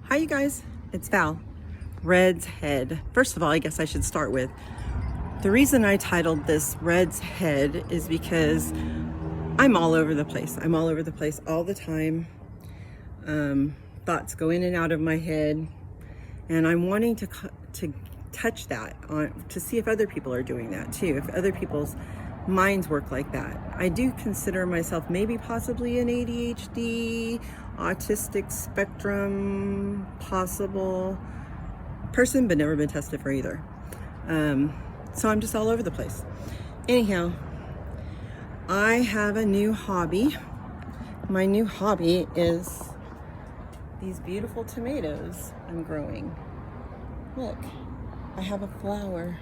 Hi you guys, it's Val. Red's Head. First of all, I guess I should start with the reason I titled this Red's Head is because I'm all over the place. I'm all over the place all the time. Thoughts go in and out of my head, and I'm wanting to touch that to see if other people are doing that too, if other people's minds work like that. I do consider myself maybe possibly an ADHD, autistic spectrum possible person, but never been tested for either. So I'm just all over the place. Anyhow, I have a new hobby. My new hobby is these beautiful tomatoes I'm growing. Look, I have a flower.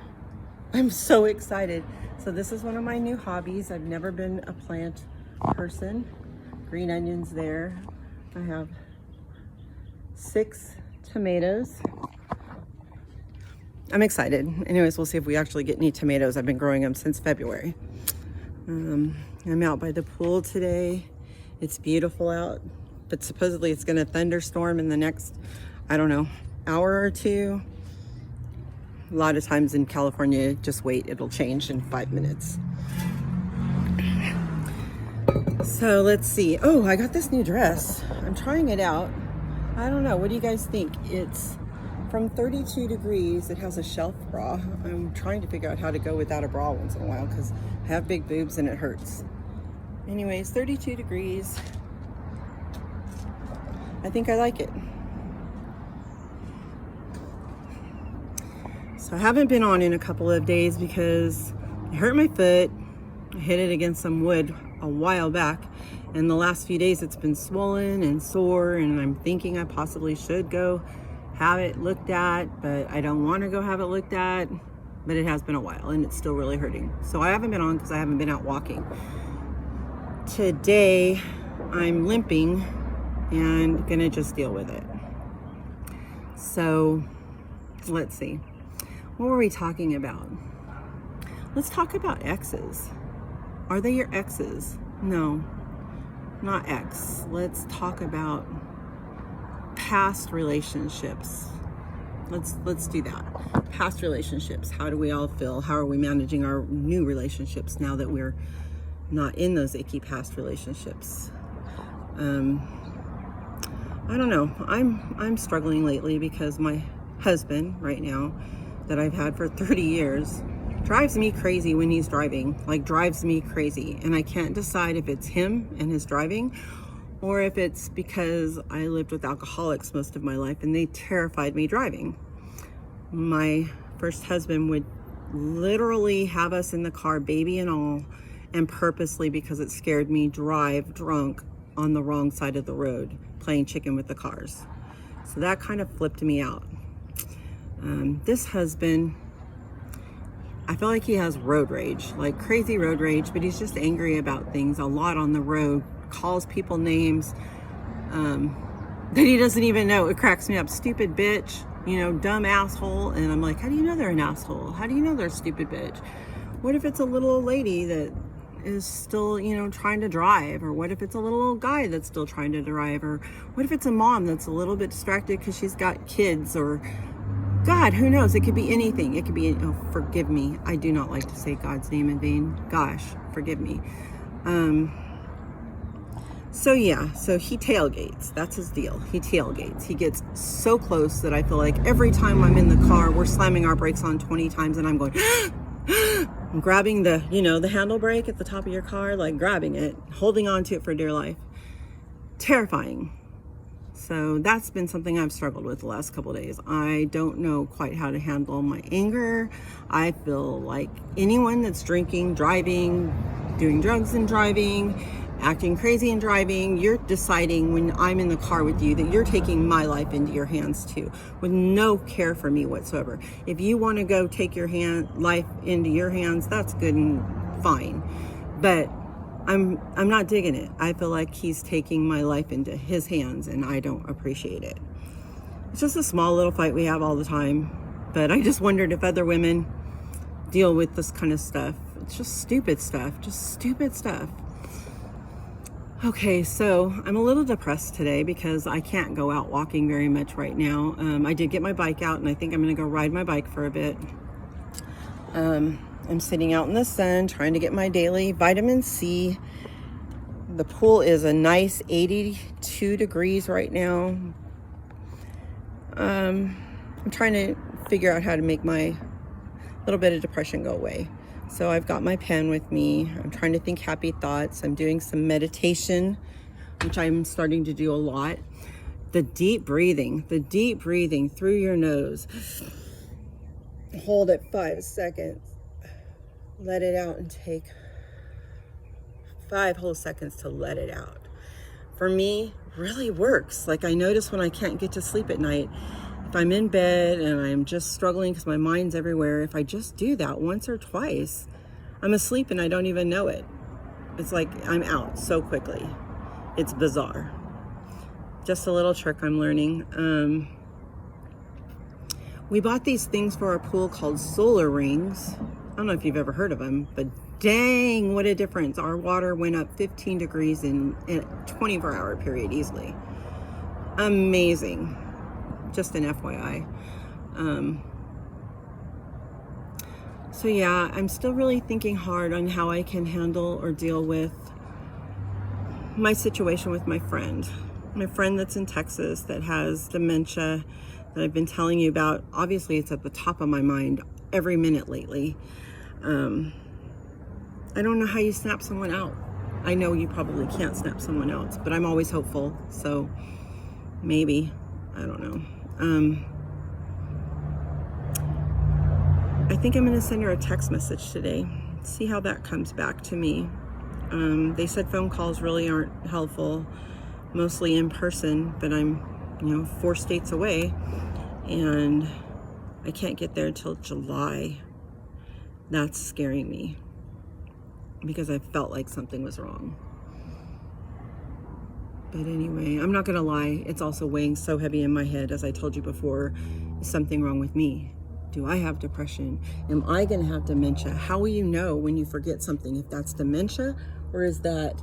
I'm so excited. So this is one of my new hobbies. I've never been a plant person. Green onions there. I have 6 tomatoes. I'm excited. Anyways, we'll see if we actually get any tomatoes. I've been growing them since February. I'm out by the pool today. It's beautiful out, but supposedly it's gonna thunderstorm in the next, I don't know, hour or two. A lot of times in California, just wait, it'll change in 5 minutes. So let's see. Oh, I got this new dress. I'm trying it out. I don't know, what do you guys think? It's from 32 degrees. It has a shelf bra. I'm trying to figure out how to go without a bra once in a while because I have big boobs and it hurts. Anyways, 32 degrees. I think I like it. So I haven't been on in a couple of days because I hurt my foot. I hit it against some wood a while back, and the last few days it's been swollen and sore, and I'm thinking I possibly should go have it looked at, but I don't want to go have it looked at. But it has been a while and it's still really hurting. So I haven't been on because I haven't been out walking. Today I'm limping and gonna just deal with it. So let's see. What were we talking about? Let's talk about exes. Are they your exes? No, not ex. Let's talk about past relationships. Let's do that. Past relationships. How do we all feel? How are we managing our new relationships now that we're not in those icky past relationships? I don't know. I'm struggling lately because my husband right now that I've had for 30 years drives me crazy when he's driving, like drives me crazy. And I can't decide if it's him and his driving or if it's because I lived with alcoholics most of my life and they terrified me driving. My first husband would literally have us in the car, baby and all, and purposely, because it scared me, drive drunk on the wrong side of the road, playing chicken with the cars. So that kind of flipped me out. This husband, I feel like he has road rage, like crazy road rage, but he's just angry about things a lot on the road, calls people names that he doesn't even know. It cracks me up. Stupid bitch, you know, dumb asshole. And I'm like, how do you know they're an asshole? How do you know they're a stupid bitch? What if it's a little old lady that is still, you know, trying to drive? Or what if it's a little old guy that's still trying to drive? Or what if it's a mom that's a little bit distracted because she's got kids? Or God, who knows? It could be anything. It could be, oh, forgive me. I do not like to say God's name in vain. Gosh, forgive me. So yeah, so he tailgates. That's his deal. He tailgates. He gets so close that I feel like every time I'm in the car, we're slamming our brakes on 20 times and I'm going, I'm grabbing the, you know, the handle brake at the top of your car, like grabbing it, holding on to it for dear life. Terrifying. So that's been something I've struggled with the last couple of days. I don't know quite how to handle my anger. I feel like anyone that's drinking, driving, doing drugs and driving, acting crazy and driving, you're deciding when I'm in the car with you that you're taking my life into your hands too, with no care for me whatsoever. If you want to go take your life into your hands, that's good and fine. But I'm not digging it. I feel like he's taking my life into his hands and I don't appreciate it. It's just a small little fight we have all the time. But I just wondered if other women deal with this kind of stuff. It's just stupid stuff. Okay, so I'm a little depressed today because I can't go out walking very much right now. I did get my bike out and I think I'm going to go ride my bike for a bit. I'm sitting out in the sun trying to get my daily vitamin C. The pool is a nice 82 degrees right now. I'm trying to figure out how to make my little bit of depression go away. So I've got my pen with me. I'm trying to think happy thoughts. I'm doing some meditation, which I'm starting to do a lot. The deep breathing through your nose. Hold it 5 seconds. Let it out and take 5 whole seconds to let it out. For me, really works. Like I notice when I can't get to sleep at night, if I'm in bed and I'm just struggling because my mind's everywhere, if I just do that once or twice, I'm asleep and I don't even know it. It's like I'm out so quickly. It's bizarre. Just a little trick I'm learning. We bought these things for our pool called solar rings. I don't know if you've ever heard of them, but dang, what a difference. Our water went up 15 degrees in a 24-hour period easily. Amazing. Just an FYI. So yeah, I'm still really thinking hard on how I can handle or deal with my situation with my friend that's in Texas that has dementia that I've been telling you about. Obviously, it's at the top of my mind every minute lately. I don't know how you snap someone out. I know you probably can't snap someone else, but I'm always hopeful. So maybe, I don't know. I think I'm going to send her a text message today. See how that comes back to me. They said phone calls really aren't helpful, mostly in person, but I'm, 4 states away and I can't get there till July. That's scaring me because I felt like something was wrong. But anyway, I'm not gonna lie, it's also weighing so heavy in my head. As I told you before, is something wrong with me? Do I have depression? Am I gonna have dementia? How will you know when you forget something if that's dementia, or is that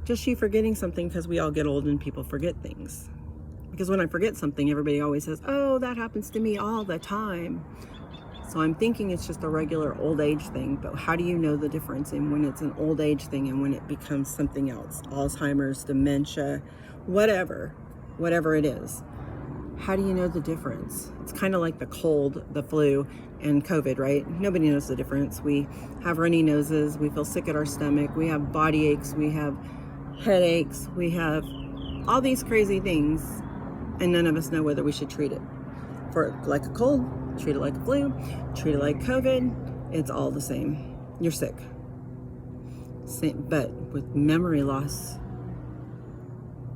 just you forgetting something because we all get old and people forget things? Because when I forget something, everybody always says, oh, that happens to me all the time. So I'm thinking it's just a regular old age thing, but how do you know the difference in when it's an old age thing and when it becomes something else? Alzheimer's, dementia, whatever it is. How do you know the difference? It's kind of like the cold, the flu, and COVID, right? Nobody knows the difference. We have runny noses, we feel sick at our stomach, we have body aches, we have headaches, we have all these crazy things, and none of us know whether we should treat it. For like a cold, treat it like a flu, treat it like COVID, it's all the same. You're sick. But with memory loss,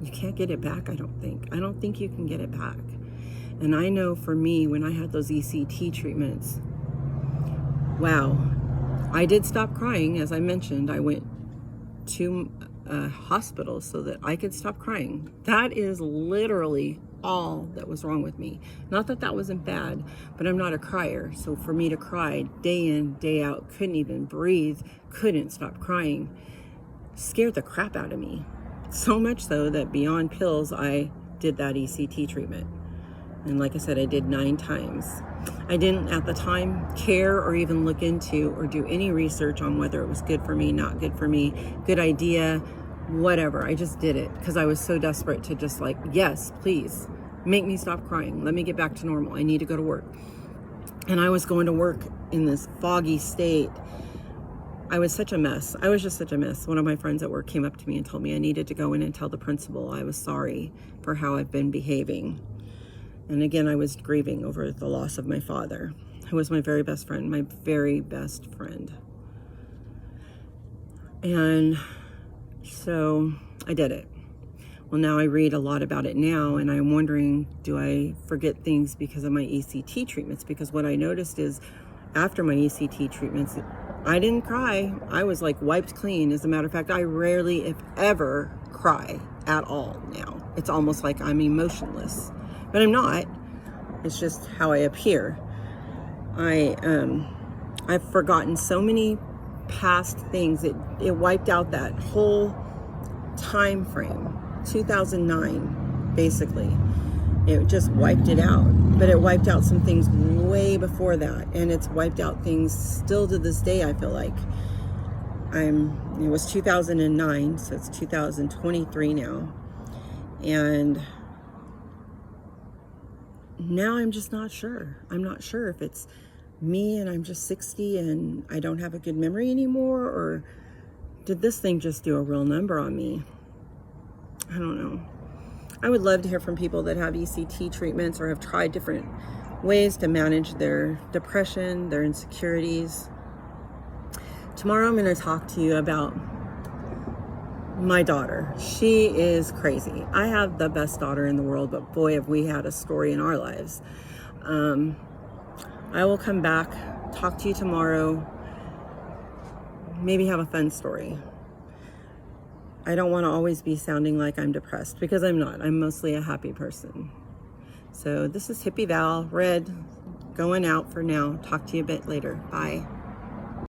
you can't get it back, I don't think. I don't think you can get it back. And I know for me, when I had those ECT treatments, wow, I did stop crying. As I mentioned, I went to a hospital so that I could stop crying. That is literally all that was wrong with me. Not that that wasn't bad, but I'm not a crier. So for me to cry day in, day out, couldn't even breathe, couldn't stop crying, scared the crap out of me. So much so that beyond pills, I did that ECT treatment. And like I said, I did 9 times. I didn't at the time care or even look into or do any research on whether it was good for me, not good for me, good idea, whatever. I just did it because I was so desperate to just like, yes, please make me stop crying. Let me get back to normal. I need to go to work. And I was going to work in this foggy state. I was such a mess. I was just such a mess. One of my friends at work came up to me and told me I needed to go in and tell the principal I was sorry for how I've been behaving. And again, I was grieving over the loss of my father, who was my very best friend, my very best friend. And so I did it. Well, now I read a lot about it now, and I'm wondering, do I forget things because of my ECT treatments? Because what I noticed is after my ECT treatments, I didn't cry. I was like wiped clean. As a matter of fact, I rarely, if ever, cry at all now. It's almost like I'm emotionless. But I'm not. It's just how I appear. I've forgotten so many past things. It wiped out that whole time frame, 2009, basically. It just wiped it out, but it wiped out some things way before that, and it's wiped out things still to this day. I feel like it was 2009, so it's 2023 now, and now I'm just not sure. I'm not sure if it's me and I'm just 60 and I don't have a good memory anymore, or did this thing just do a real number on me? I don't know. I would love to hear from people that have ECT treatments or have tried different ways to manage their depression, their insecurities. Tomorrow I'm going to talk to you about my daughter. She is crazy. I have the best daughter in the world, but boy, have we had a story in our lives. I will come back, talk to you tomorrow, maybe have a fun story. I don't want to always be sounding like I'm depressed, because I'm not. I'm mostly a happy person. So this is Hippie Val, Red, going out for now. Talk to you a bit later. Bye.